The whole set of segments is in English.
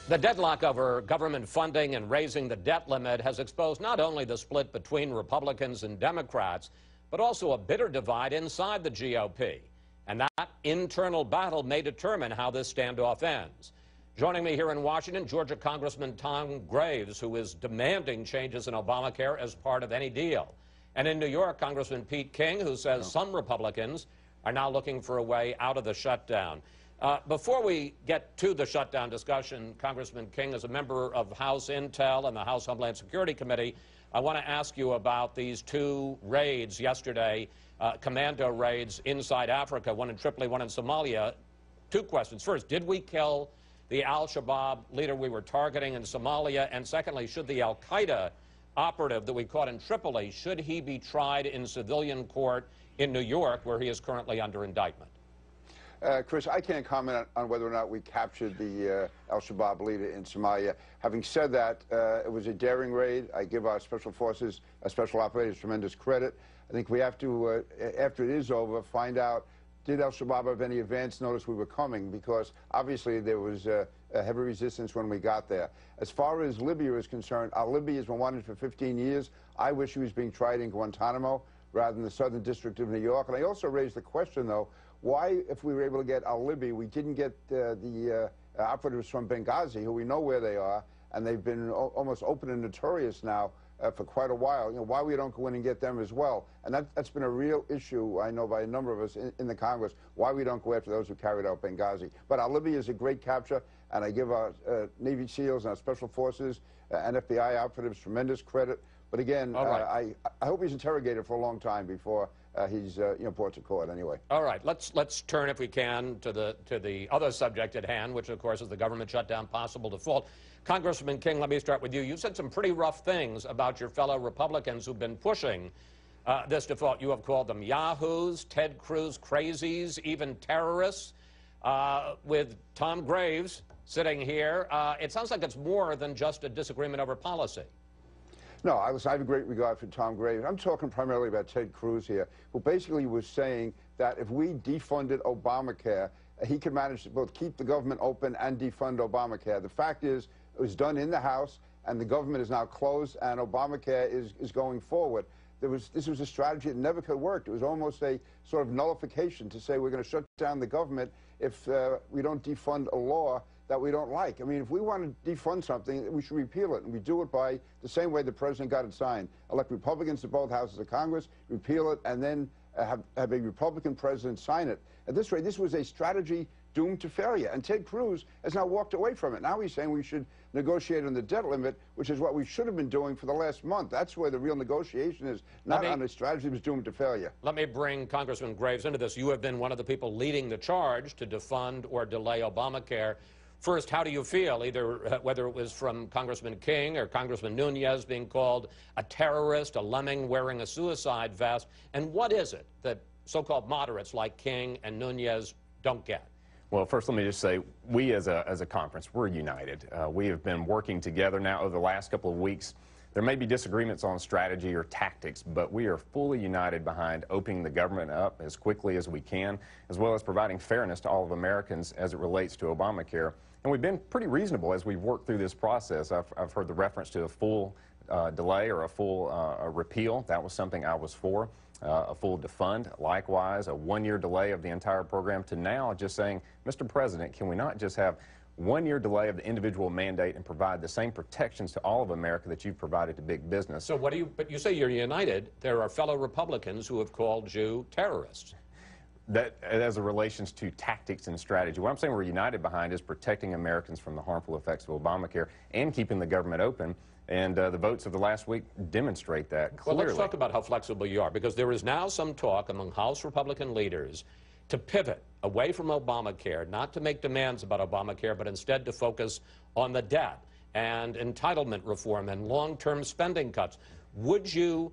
The deadlock over government funding and raising the debt limit has exposed not only the split between Republicans and Democrats, but also a bitter divide inside the GOP. And that internal battle may determine how this standoff ends. Joining me here in Washington, Georgia Congressman Tom Graves, who is demanding changes in Obamacare as part of any deal. And in New York, Congressman Pete King, who says some Republicans are now looking for a way out of the shutdown. Before we get to the shutdown discussion, Congressman King, as a member of House Intel and the House Homeland Security Committee, I want to ask you about these two raids yesterday, commando raids inside Africa, one in Tripoli, one in Somalia. Two questions. First, did we kill the al-Shabaab leader we were targeting in Somalia? And secondly, should the al-Qaeda operative that we caught in Tripoli, should he be tried in civilian court in New York, where he is currently under indictment? Chris, I can't comment on whether or not we captured the al-Shabaab leader in Somalia. Having said that, it was a daring raid. I give our special forces, special operators, tremendous credit. I think we have to, after it is over, find out, did al-Shabaab have any advance notice we were coming? Because obviously there was a heavy resistance when we got there. As far as Libya is concerned, Libya has been wanted for 15 years. I wish he was being tried in Guantanamo rather than the Southern District of New York. And I also raised the question, though, why, if we were able to get al-Libya, we didn't get the operatives from Benghazi, who we know where they are, and they've been almost open and notorious now for quite a while. You know, why we don't go in and get them as well. And that's been a real issue, I know, by a number of us in the Congress, why we don't go after those who carried out Benghazi. But al-Libya is a great capture, and I give our Navy SEALs and our Special Forces and FBI operatives tremendous credit. But again, right. I hope he's interrogated for a long time before he's brought to court anyway. All right, let's turn, if we can, to the other subject at hand, which of course is the government shutdown possible default. Congressman King, let me start with you. You said some pretty rough things about your fellow Republicans who've been pushing this default. You have called them yahoos, Ted Cruz crazies, even terrorists. With Tom Graves sitting here, it sounds like it's more than just a disagreement over policy. No, I have a great regard for Tom Graves. I'm talking primarily about Ted Cruz here, who basically was saying that if we defunded Obamacare, he could manage to both keep the government open and defund Obamacare. The fact is, it was done in the House, and the government is now closed, and Obamacare is going forward. This was a strategy that never could have worked. It was almost a sort of nullification to say we're going to shut down the government if we don't defund a law that we don't like. I mean, if we want to defund something, we should repeal it, and we do it by the same way the president got it signed. Elect Republicans to both houses of Congress, repeal it, and then have a Republican president sign it. At this rate, this was a strategy doomed to failure, and Ted Cruz has now walked away from it. Now he's saying we should negotiate on the debt limit, which is what we should have been doing for the last month. That's where the real negotiation is, not on a strategy that was doomed to failure. Let me bring Congressman Graves into this. You have been one of the people leading the charge to defund or delay Obamacare. First, how do you feel, either whether it was from Congressman King or Congressman Nunez being called a terrorist, a lemming wearing a suicide vest, and what is it that so-called moderates like King and Nunez don't get? Well, first, let me just say, we as a conference, we're united. We have been working together now over the last couple of weeks. There may be disagreements on strategy or tactics, but we are fully united behind opening the government up as quickly as we can, as well as providing fairness to all of Americans as it relates to Obamacare. And we've been pretty reasonable as we've worked through this process. I've heard the reference to a full delay or a full repeal. That was something I was for. A full defund, likewise, a one-year delay of the entire program, to now just saying, Mr. President, can we not just have one-year delay of the individual mandate and provide the same protections to all of America that you've provided to big business? So what do you, but you say you're united. There are fellow Republicans who have called you terrorists. That, as it relations to tactics and strategy, what I'm saying we're united behind is protecting Americans from the harmful effects of Obamacare and keeping the government open. And the votes of the last week demonstrate that clearly. Well, let's talk about how flexible you are, because there is now some talk among House Republican leaders to pivot away from Obamacare, not to make demands about Obamacare, but instead to focus on the debt and entitlement reform and long-term spending cuts. Would you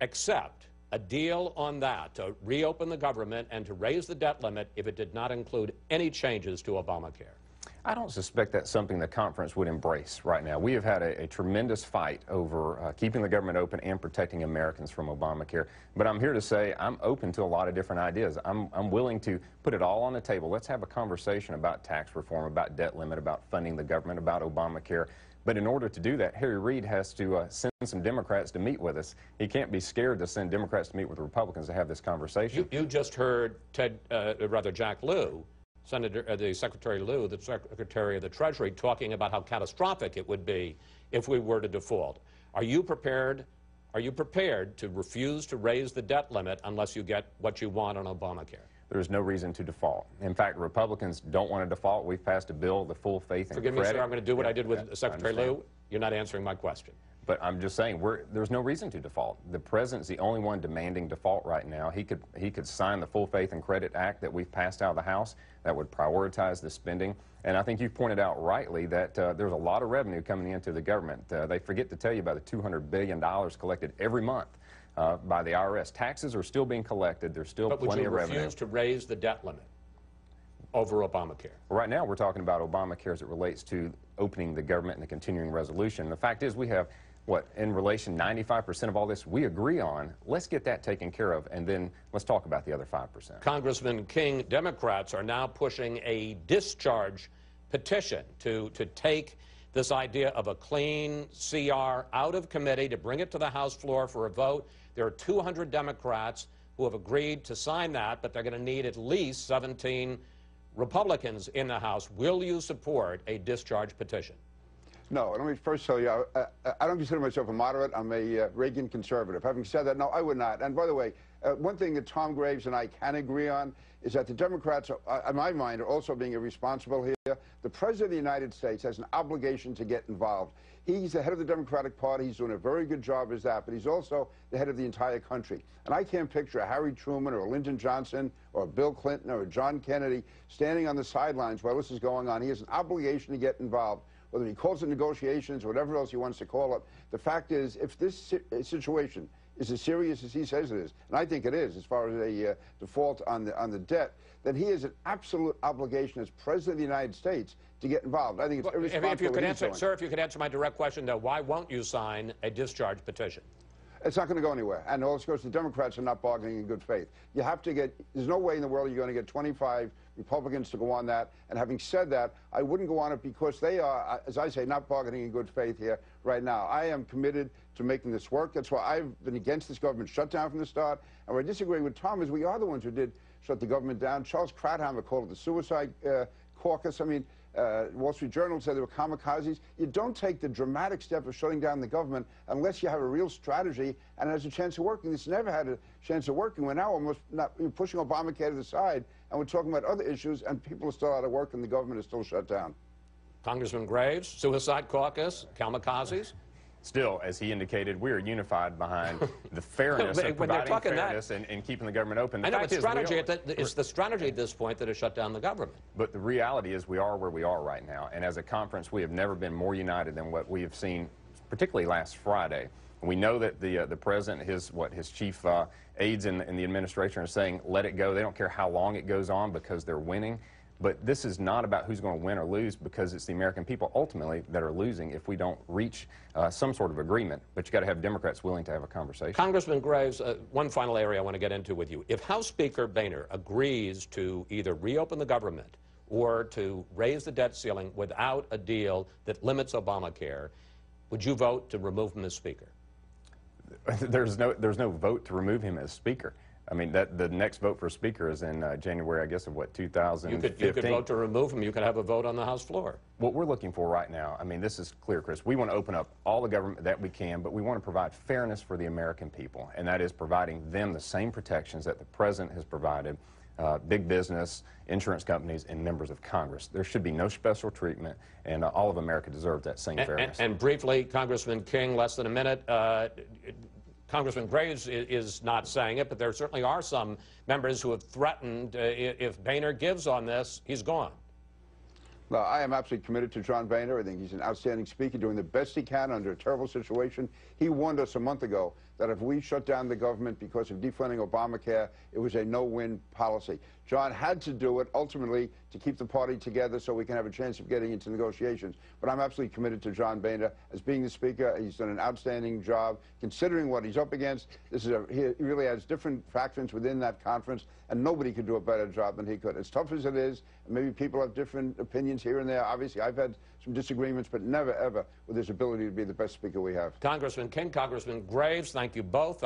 accept a deal on that to reopen the government and to raise the debt limit if it did not include any changes to Obamacare? I don't suspect that's something the conference would embrace right now. We have had a tremendous fight over keeping the government open and protecting Americans from Obamacare. But I'm here to say I'm open to a lot of different ideas. I'm willing to put it all on the table. Let's have a conversation about tax reform, about debt limit, about funding the government, about Obamacare. But in order to do that, Harry Reid has to send some Democrats to meet with us. He can't be scared to send Democrats to meet with Republicans to have this conversation. You just heard Jack Lew, the Secretary Lew, the Secretary of the Treasury, talking about how catastrophic it would be if we were to default. Are you prepared to refuse to raise the debt limit unless you get what you want on Obamacare? There's no reason to default. In fact, Republicans don't want to default. We've passed a bill, the full faith and Forgive credit. me, sir, I'm going to do what I did with Secretary Lew. You're not answering my question. But I'm just saying, there's no reason to default. The president's the only one demanding default right now. He could sign the Full Faith and Credit Act that we've passed out of the House that would prioritize the spending. And I think you've pointed out rightly that there's a lot of revenue coming into the government. They forget to tell you about the $200 billion collected every month by the IRS. Taxes are still being collected. There's still plenty of revenue. But would you refuse to raise the debt limit over Obamacare? Right now, we're talking about Obamacare as it relates to opening the government and the continuing resolution. The fact is we have, in relation, 95% of all this we agree on. Let's get that taken care of, and then let's talk about the other 5%. Congressman King, Democrats are now pushing a discharge petition to take this idea of a clean CR out of committee, to bring it to the House floor for a vote. There are 200 Democrats who have agreed to sign that, but they're going to need at least 17 Republicans in the House. Will you support a discharge petition? No, let me first tell you, I don't consider myself a moderate. I'm a Reagan conservative. Having said that, no, I would not. And by the way, one thing that Tom Graves and I can agree on is that the Democrats, in my mind, are also being irresponsible here. The President of the United States has an obligation to get involved. He's the head of the Democratic Party. He's doing a very good job as that, but he's also the head of the entire country. And I can't picture a Harry Truman or a Lyndon Johnson or a Bill Clinton or a John Kennedy standing on the sidelines while this is going on. He has an obligation to get involved. Whether he calls it negotiations or whatever else he wants to call it, the fact is, if this situation is as serious as he says it is, and I think it is as far as a default on the debt, then he has an absolute obligation as President of the United States to get involved. I think it's irresponsible. If you could answer, sir, if you could answer my direct question, though, why won't you sign a discharge petition? It's not going to go anywhere. And also because the Democrats are not bargaining in good faith. You have to get, there's no way in the world you're going to get 25 Republicans to go on that. And having said that, I wouldn't go on it because they are, as I say, not bargaining in good faith here right now. I am committed to making this work. That's why I've been against this government shutdown from the start. And where I disagree with Tom is we are the ones who did shut the government down. Charles Krauthammer called it the suicide caucus. I mean, Wall Street Journal said they were kamikazes. You don't take the dramatic step of shutting down the government unless you have a real strategy and it has a chance of working. This never had a chance of working. We're now almost pushing Obamacare to the side, and we're talking about other issues, and people are still out of work, and the government is still shut down. Congressman Graves, suicide caucus, kamikazes? Still, as he indicated, we are unified behind the fairness of providing fairness and keeping the government open. I know it's strategy. It's the strategy at this point that has shut down the government. But the reality is we are where we are right now. And as a conference, we have never been more united than what we have seen, particularly last Friday. We know that the president, his chief aides in the administration are saying, let it go. They don't care how long it goes on because they're winning. But this is not about who's going to win or lose, because it's the American people ultimately that are losing if we don't reach some sort of agreement. But you got to have Democrats willing to have a conversation. Congressman Graves, one final area I want to get into with you. If House Speaker Boehner agrees to either reopen the government or to raise the debt ceiling without a deal that limits Obamacare, would you vote to remove him as Speaker? There's no vote to remove him as Speaker. I mean, the next vote for Speaker is in January, I guess, of what, 2015? You could vote to remove him. You could have a vote on the House floor. What we're looking for right now, I mean, this is clear, Chris. We want to open up all the government that we can, but we want to provide fairness for the American people, and that is providing them the same protections that the President has provided big business, insurance companies, and members of Congress. There should be no special treatment, and all of America deserves that same fairness. And briefly, Congressman King, less than a minute, Congressman Graves is not saying it, but there certainly are some members who have threatened if Boehner gives on this, he's gone. No, I am absolutely committed to John Boehner. I think he's an outstanding speaker, doing the best he can under a terrible situation. He warned us a month ago that if we shut down the government because of defunding Obamacare, it was a no-win policy. John had to do it, ultimately, to keep the party together so we can have a chance of getting into negotiations. But I'm absolutely committed to John Boehner as being the Speaker. He's done an outstanding job, considering what he's up against. He really has different factions within that conference, and nobody could do a better job than he could. As tough as it is, and maybe people have different opinions here and there. Obviously, I've had some disagreements, but never, ever with his ability to be the best Speaker we have. Congressman King, Congressman Graves, thank you both.